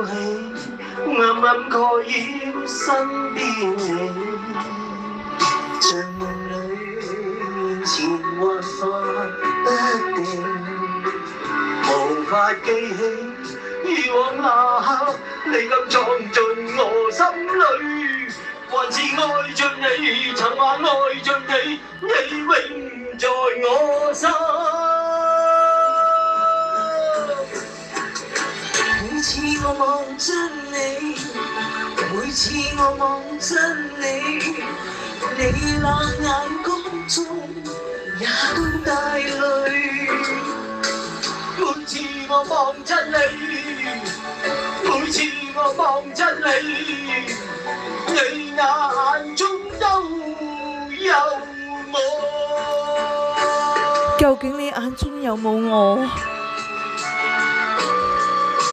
起，暗暗蓋掩身邊你，像夢裏前幻化不定，無法記起以往那刻，你敢闖進我心裏，還是愛着你，曾話愛着你，你永在我心。每次我望真你，每次我望真你，你那眼光中也都帶淚。每次我望真你，每次我望真你，你那眼中都有我。究竟你眼中有冇我？